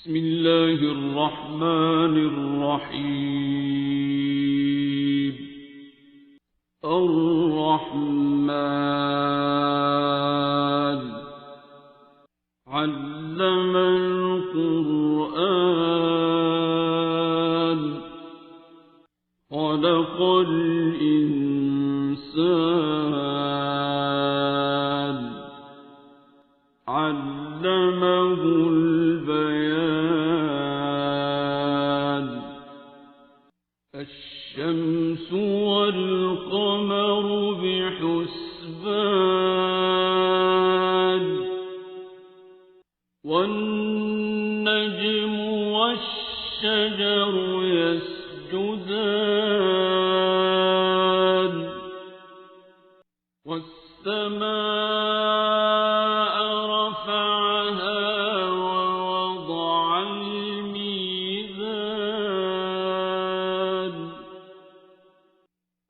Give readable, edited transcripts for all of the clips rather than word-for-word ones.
بسم الله الرحمن الرحيم. الرحمن علم القرآن خلق الإنسان علمه البيان. الشمس والقمر بحسبان والنجم والشجر يسجدان والسماء رفعها ووضع الميزان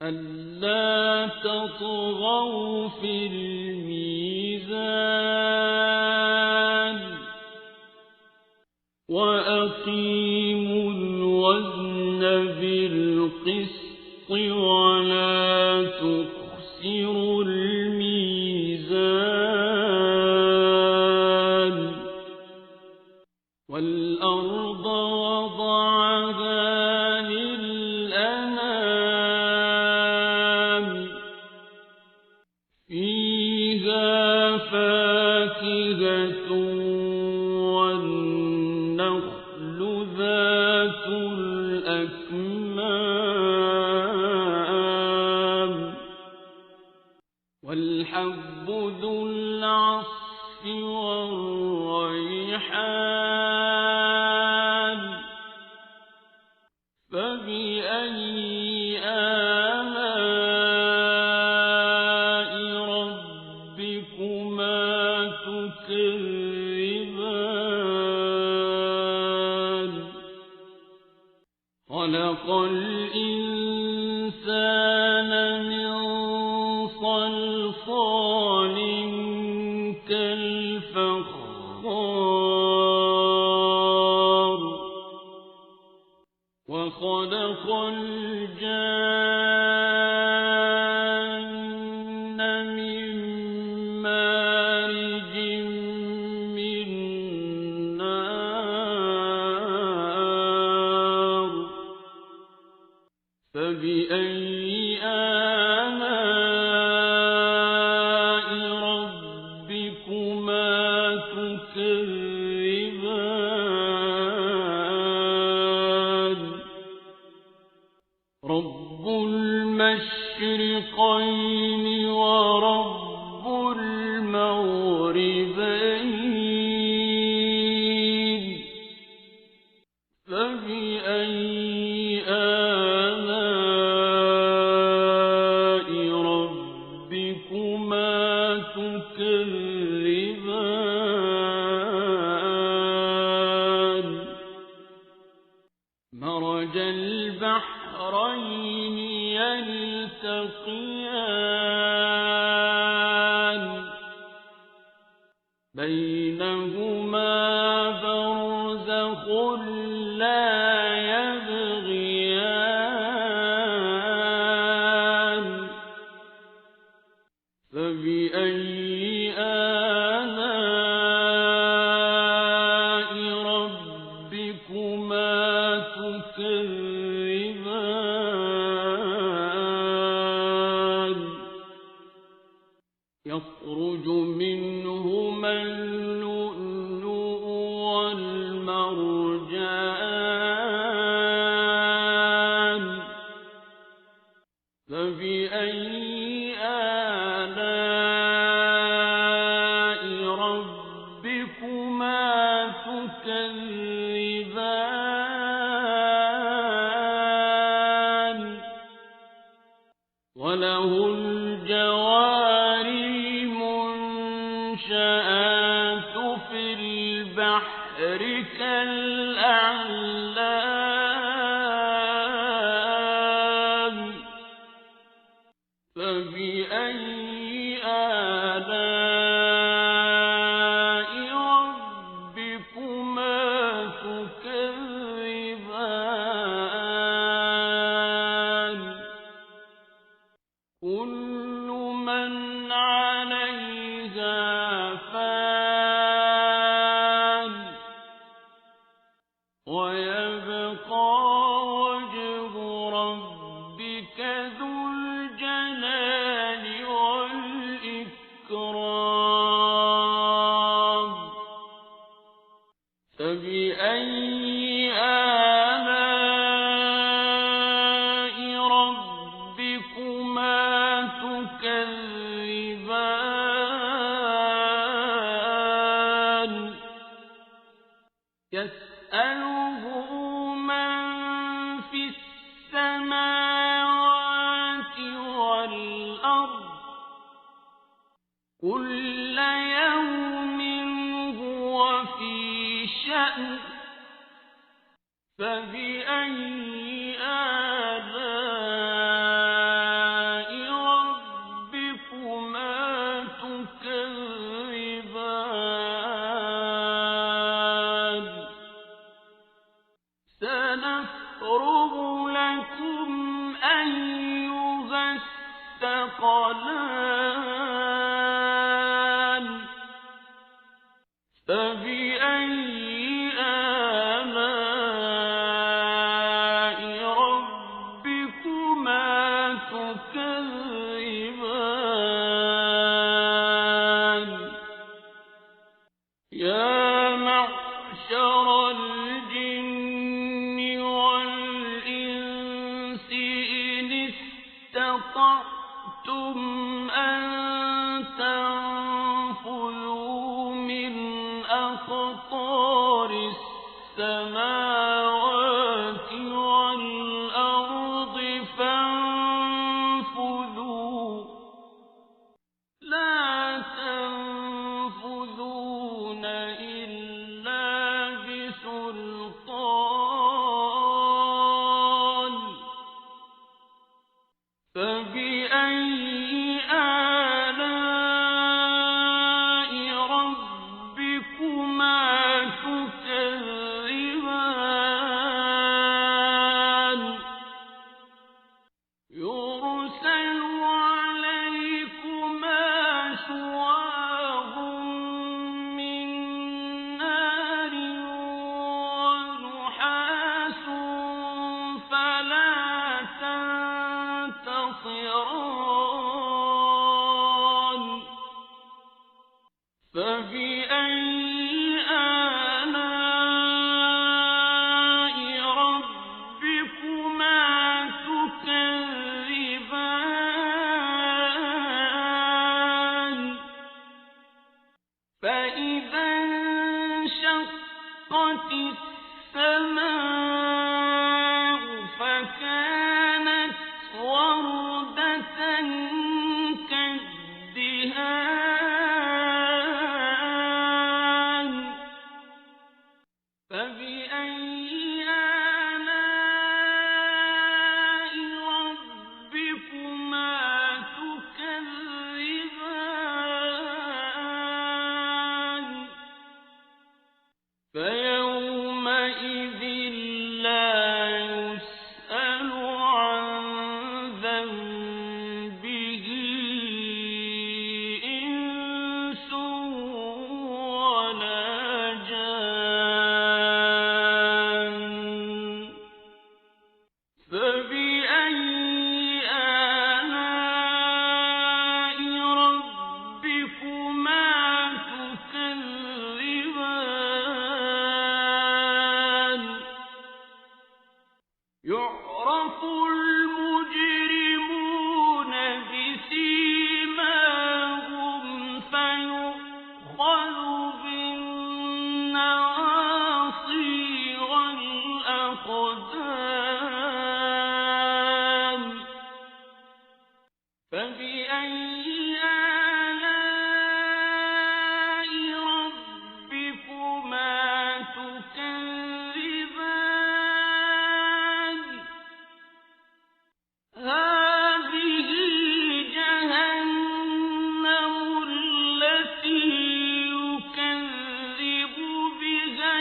ألا تطغوا في الميزان وأقيموا الوزن بالقسط ولا تخسروا الميزان. والأرض وضعها للأنام فيها فاكهة والنخل ذات الأكمام والحب ذو العصف والريحان فبأي آلاء ربكما تكذبان. خلق الإنسان من صلصال كالفخار وخلق الجان من مارج من نار فبأي آلاء ربكما تكذبان. رب المشرقين ورب المغربين فبأي آلاء ربكما تكذبان. مرج البحرين يلتقيان بينهما برزخ لا يبغيان فبأي آلاء ربكما تكذبان. يخرج منهما اللؤلؤ والمرجان فبأي آلاء ربكما تكذبان. وله الجوار المنشآت في البحر كالأعلام فبأي آلاء ربكما تكذبان. فبأي آلاء ربكما تكذبان يسأله من في السماوات والأرض كل يوم هو في شأن فبأي آلاء ربكما تكذبان سنفرغ لكم أيها الثقلان فبأي آلاء ربكما تكذبان يا معشر الجن والإنس إن استطعتم أن تنفذوا من أقطار السماوات والأرض فانفذوا لا تنفذون إلا بسلطان فبأي آلاء ربكما تكذبان يرسل عليكما شواظ من نار ونحاس فلا تنتصران فبأي آلاء ربكما تكذبان فإذا انشقت السماء فكانت وردة كالدهان فبأي آلاء ربكما تكذبان فيومئذ لا يسأل عن ذنبه إنس ولا جان فبأي آلاء ربكما تكذبان يعرف المجرمون بسيماهم فيؤخذ بالنواصي والأقدام فبأي آلاء ربكما تكذبان هذه جهنم التي يكذب بها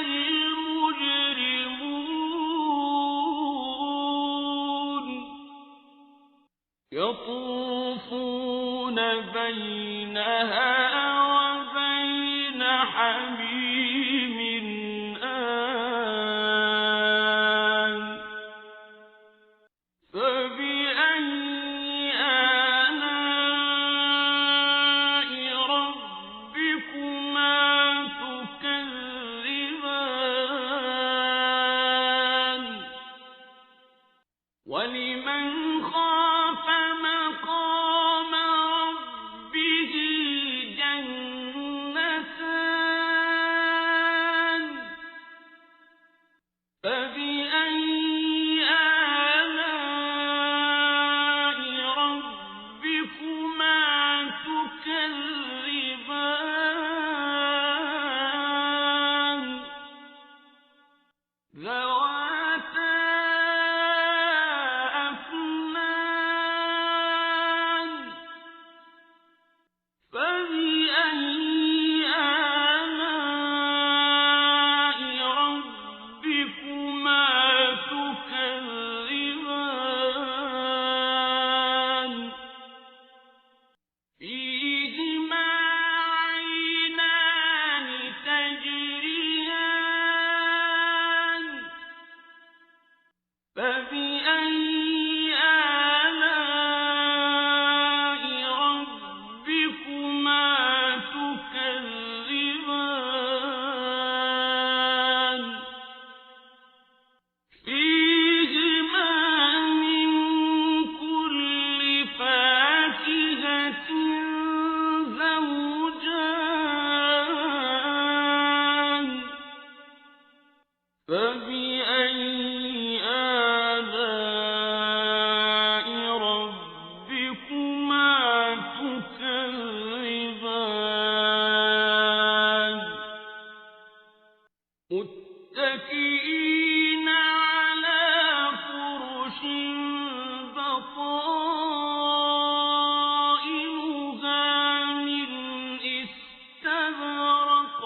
المجرمون يطوفون بينها وبين حميم آن فبأي آلاء ربكما تكذبان ذواتا أفنان فبأي آلاء ربكما تكذبان فيهما عينان تجريان فبأي آلاء ربكما تكذبان فيهما من كل فاكهة زوجان فبأي آلاء ربكما تكذبان متكئين على فرش بطائنها من استبرق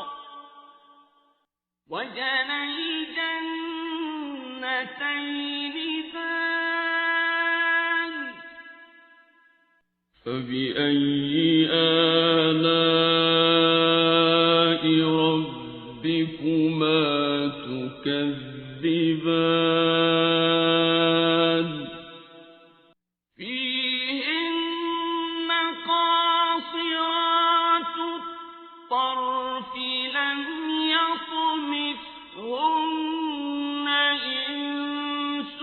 وجنى الجنتين دان فبأي آلاء ربكما تكذبان فيهن قاصرات الطرف لم يطمثهن إنس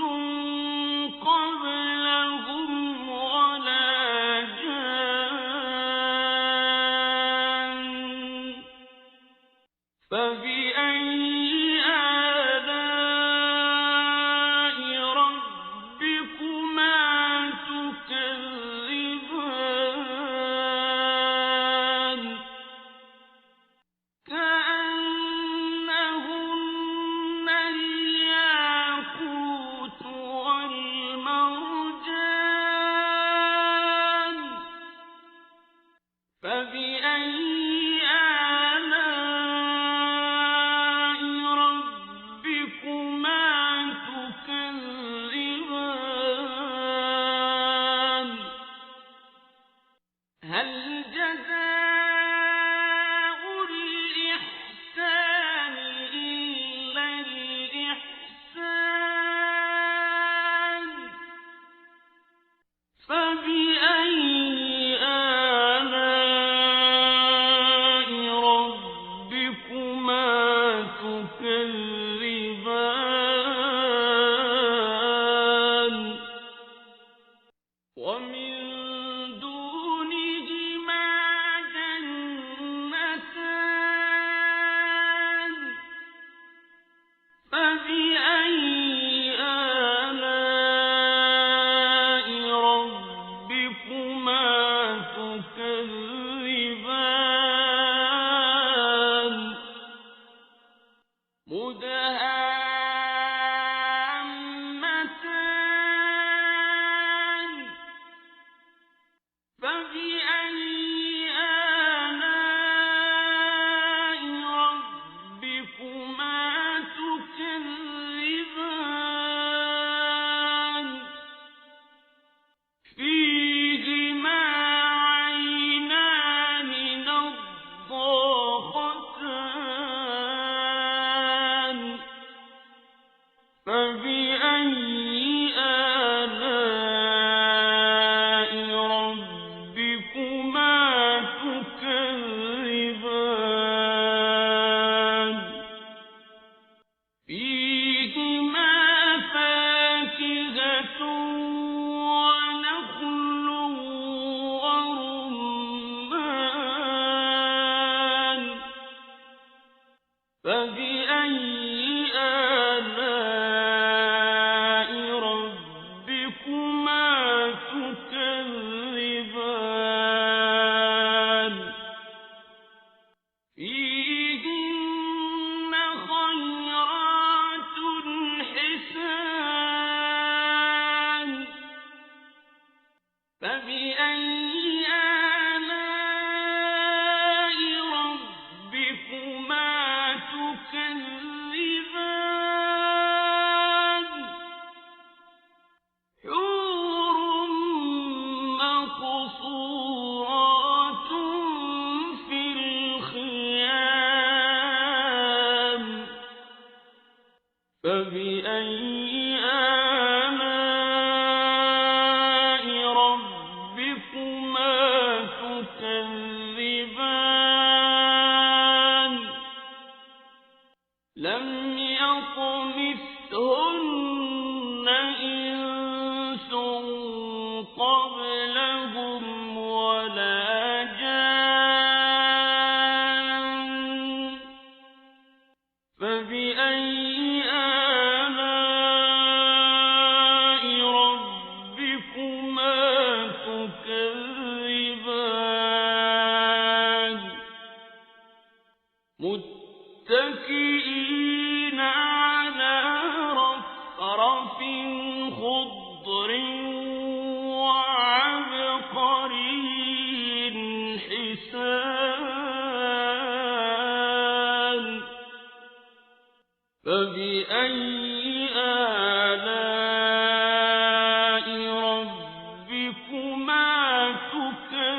قبلهم ولا جان فبأي آلاء ربكما تكذبان كأنهن الياقوت والمرجان فبأي آلاء ربكما تكذبان هل جزاء الإحسان إلا الإحسان فبأي آلاء ربكما تكذبان ومن دونهما جنتان فبأي آلاء ربكما تكذبان مدهامتان فبأي آلاء ربكما تكذبان فيهما عينان نضاختان فبأي آلاء ربكما تكذبان لم يطمثهن إنس قبلهم ولا جان فبأي آلاء ربكما تكذبان متكئين على رفرف خضر وعبقري حسان فبأي آلاء ربكما تكذبان